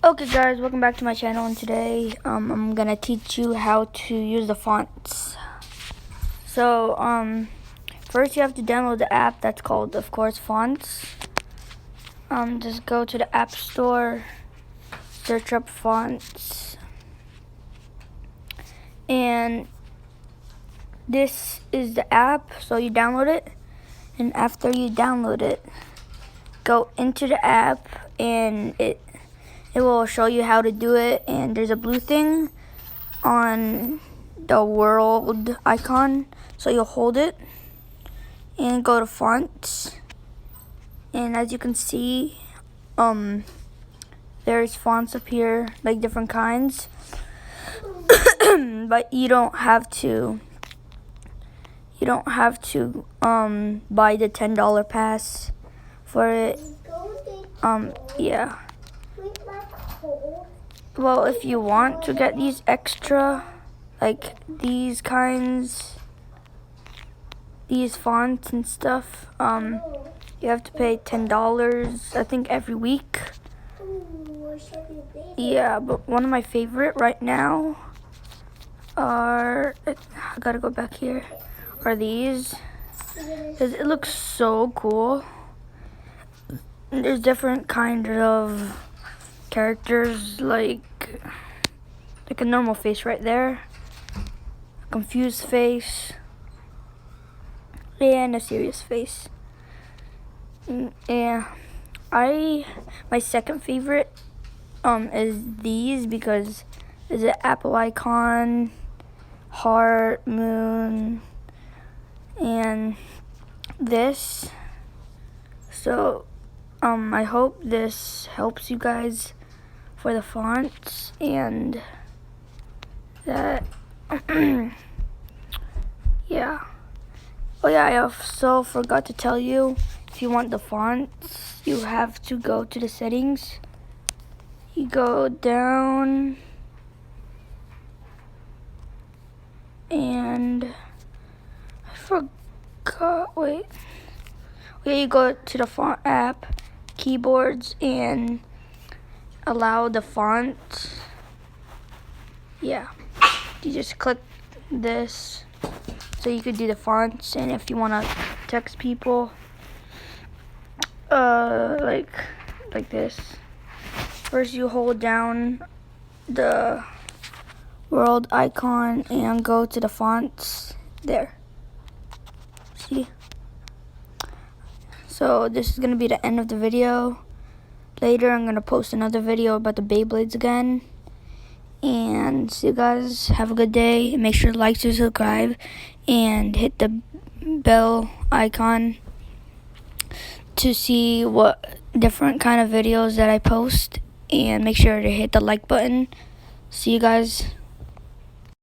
Okay guys, welcome back to my channel, and today I'm gonna teach you how to use the fonts. So first you have to download the app that's called, of course, Fonts. Just go to the App Store, search up Fonts, and this is the app. So you download it, and after you download it, go into the app, and it will show you how to do it. And there's a blue thing on the world icon, so you'll hold it and go to fonts, and as you can see, there's fonts up here, like different kinds. But you don't have to buy the $10 pass for it. Yeah. Well, if you want to get these extra, like these kinds, these fonts and stuff, you have to pay $10, I think, every week. Yeah, but one of my favorite right now are, I gotta go back here, are these, because it looks so cool. There's different kinds of characters, like a normal face right there, a confused face, and a serious face. Yeah, my second favorite is these, because there's an apple icon, heart, moon, and this. So I hope this helps you guys for the fonts, and that yeah. Oh yeah, I also forgot to tell you, if you want the fonts, you have to go to the settings. You go down, and I forgot, wait. Okay, you go to the font app, keyboards, and allow the font. Yeah, you just click this so you could do the fonts. And if you want to text people, like this, first you hold down the world icon and go to the fonts there. See? So this is gonna be the end of the video. Later I'm gonna post another video about the Beyblades again. And see you guys. Have a good day. Make sure to like, subscribe, and hit the bell icon to see what different kind of videos that I post. And make sure to hit the like button. See you guys.